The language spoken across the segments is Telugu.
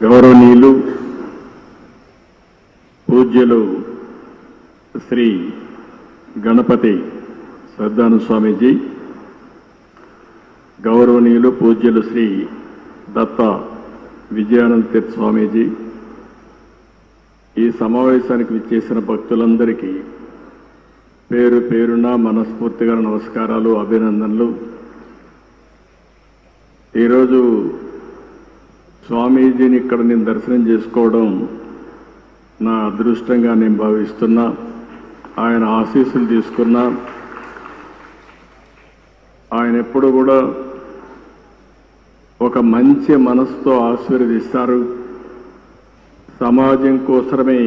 గౌరవనీయులు పూజ్యులు శ్రీ గణపతి శ్రద్ధాను స్వామీజీ, గౌరవనీయులు పూజ్యులు శ్రీ దత్త విజయానంద తీర్థ స్వామీజీ, ఈ సమావేశానికి విచ్చేసిన భక్తులందరికీ పేరు పేరున మనస్ఫూర్తిగా నమస్కారాలు, అభినందనలు. ఈరోజు స్వామీజీని ఇక్కడ నేను దర్శనం చేసుకోవడం నా అదృష్టంగా నేను భావిస్తున్నా. ఆయన ఆశీస్సులు తీసుకున్నా. ఆయన ఎప్పుడు కూడా ఒక మంచి మనసుతో ఆశీర్వదిస్తారు. సమాజం కోసమే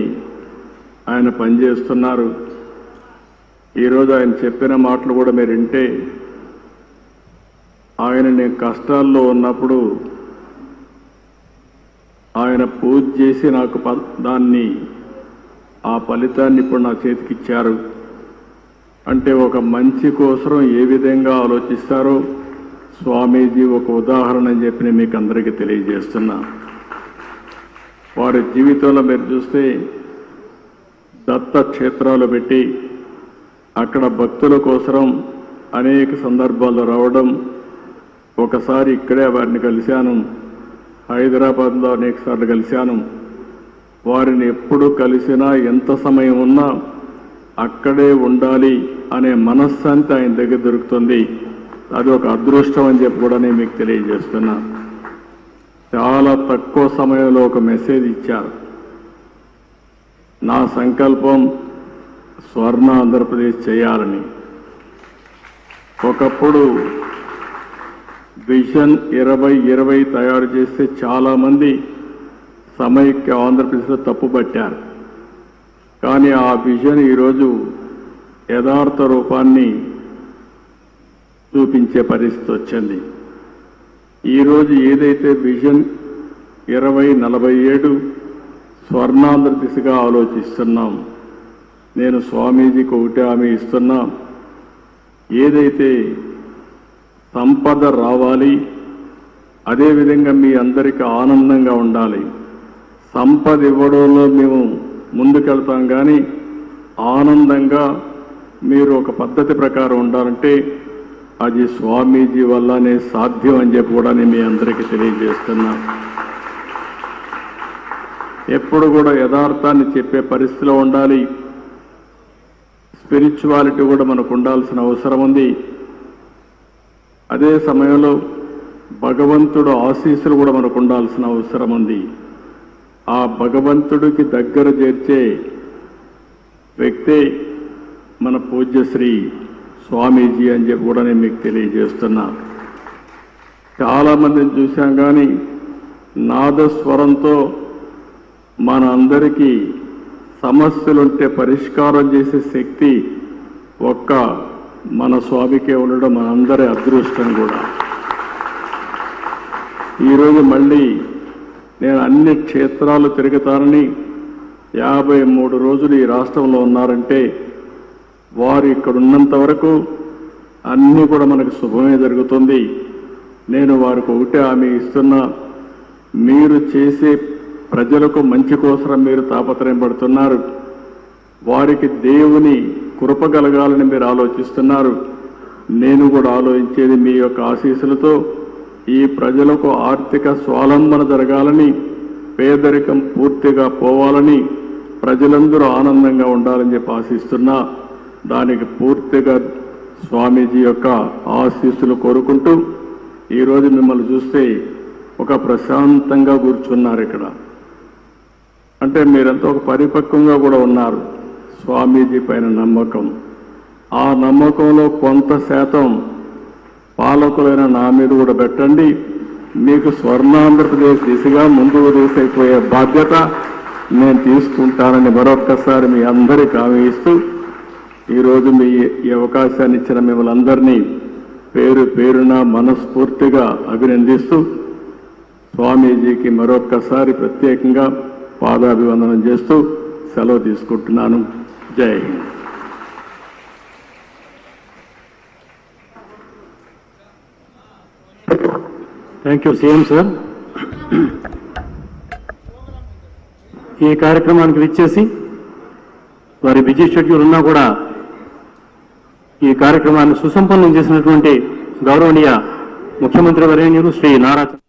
ఆయన పనిచేస్తున్నారు. ఈరోజు ఆయన చెప్పిన మాటలు కూడా మీరు వింటే, ఆయన నేను కష్టాల్లో ఉన్నప్పుడు ఆయన పూజ చేసి నాకు దాన్ని ఆ ఫలితాన్ని ఇప్పుడు నా చేతికి ఇచ్చారు. అంటే ఒక మంచి కోసం ఏ విధంగా ఆలోచిస్తారో స్వామీజీ ఒక ఉదాహరణ అని చెప్పి నేను మీకు అందరికీ తెలియజేస్తున్నా. వారి జీవితంలో మీరు చూస్తే దత్త క్షేత్రాలు పెట్టి అక్కడ భక్తుల కోసం అనేక సందర్భాల్లో రావడం. ఒకసారి ఇక్కడే వారిని కలిశాను, హైదరాబాద్లో అనేకసార్లు కలిశాను. వారిని ఎప్పుడు కలిసినా ఎంత సమయం ఉన్నా అక్కడే ఉండాలి అనే మనశ్శాంతి ఆయన దగ్గర దొరుకుతుంది. అది ఒక అదృష్టం అని చెప్పి కూడా నేను మీకు తెలియజేస్తున్నా. చాలా తక్కువ సమయంలో ఒక మెసేజ్ ఇచ్చారు. నా సంకల్పం స్వర్ణ ఆంధ్రప్రదేశ్ చేయాలని. ఒకప్పుడు విజన్ 2020 తయారు చేస్తే చాలామంది సమైక్య ఆంధ్రప్రదేశ్లో తప్పుపట్టారు. కానీ ఆ విజన్ ఈరోజు యథార్థ రూపాన్ని చూపించే పరిస్థితి వచ్చింది. ఈరోజు ఏదైతే విజన్ 2047 స్వర్ణాంధ్ర దిశగా ఆలోచిస్తున్నాం, నేను స్వామీజీకి ఒకటే హామీ ఇస్తున్నా. ఏదైతే సంపద రావాలి, అదేవిధంగా మీ అందరికీ ఆనందంగా ఉండాలి. సంపద ఇవ్వడంలో మేము ముందుకెళ్తాం, కానీ ఆనందంగా మీరు ఒక పద్ధతి ప్రకారం ఉండాలంటే అది స్వామీజీ వల్లనే సాధ్యం అని చెప్పి కూడా నేను మీ అందరికీ తెలియజేస్తున్నా. ఎప్పుడు కూడా యథార్థాన్ని చెప్పే పరిస్థితిలో ఉండాలి. స్పిరిచువాలిటీ కూడా మనకు ఉండాల్సిన అవసరం ఉంది. అదే సమయంలో భగవంతుడు ఆశీస్సులు కూడా మనకు ఉండాల్సిన అవసరం ఉంది. ఆ భగవంతుడికి దగ్గర చేర్చే వ్యక్తే మన పూజ్యశ్రీ స్వామీజీ అని చెప్పి కూడా నేను మీకు తెలియజేస్తున్నా. చాలామందిని చూశాం, కానీ నాదస్వరంతో మన అందరికీ సమస్యలుంటే పరిష్కారం చేసే శక్తి ఒక్క మన స్వామికే ఉండడం మనందరి అదృష్టం కూడా. ఈరోజు మళ్ళీ నేను అన్ని క్షేత్రాలు తిరుగుతానని 53 రోజులు ఈ రాష్ట్రంలో ఉన్నారంటే వారు ఇక్కడ ఉన్నంత వరకు అన్నీ కూడా మనకు శుభమే జరుగుతుంది. నేను వారికి ఒకటే హామీ ఇస్తున్నా. మీరు చేసే ప్రజలకు మంచి కోసం మీరు తాపత్రయం పడుతున్నారు. వారికి దేవుని కృప కలగాలని మీరు ఆలోచిస్తున్నారు. నేను కూడా ఆలోచించేది మీ యొక్క ఆశీస్సులతో ఈ ప్రజలకు ఆర్థిక స్వావలంబన జరగాలని, పేదరికం పూర్తిగా పోవాలని, ప్రజలందరూ ఆనందంగా ఉండాలని చెప్పి ఆశిస్తున్నా. దానికి పూర్తిగా స్వామీజీ యొక్క ఆశీస్సులు కోరుకుంటూ ఈరోజు మిమ్మల్ని చూస్తే ఒక ప్రశాంతంగా కూర్చున్నారు ఇక్కడ. అంటే మీరంతా ఒక పరిపక్వంగా కూడా ఉన్నారు. స్వామీజీ పైన నమ్మకం, ఆ నమ్మకంలో కొంత శాతం పాలకులైన నా మీద కూడా పెట్టండి. మీకు స్వర్ణాంధ్రప్రదేశ్ దిశగా ముందుకు దూసైపోయే బాధ్యత నేను తీసుకుంటానని మరొక్కసారి మీ అందరికీ హామీ ఇస్తూ ఈరోజు ఈ అవకాశాన్ని ఇచ్చిన మిమ్మల్ని అందరినీ పేరు పేరున మనస్ఫూర్తిగా అభినందిస్తూ స్వామీజీకి మరొక్కసారి ప్రత్యేకంగా పాదాభివందనం చేస్తూ సెలవు తీసుకుంటున్నాను. జై Hind. Thank you CM sir. ఈ కార్యక్రమానికి విచ్చేసి వారి బిజీ షెడ్యూల్ ఉన్నా కూడా ఈ కార్యక్రమాన్ని సుసంపన్నం చేసినటువంటి గౌరవనీయ ముఖ్యమంత్రి వర్యులు శ్రీ నారా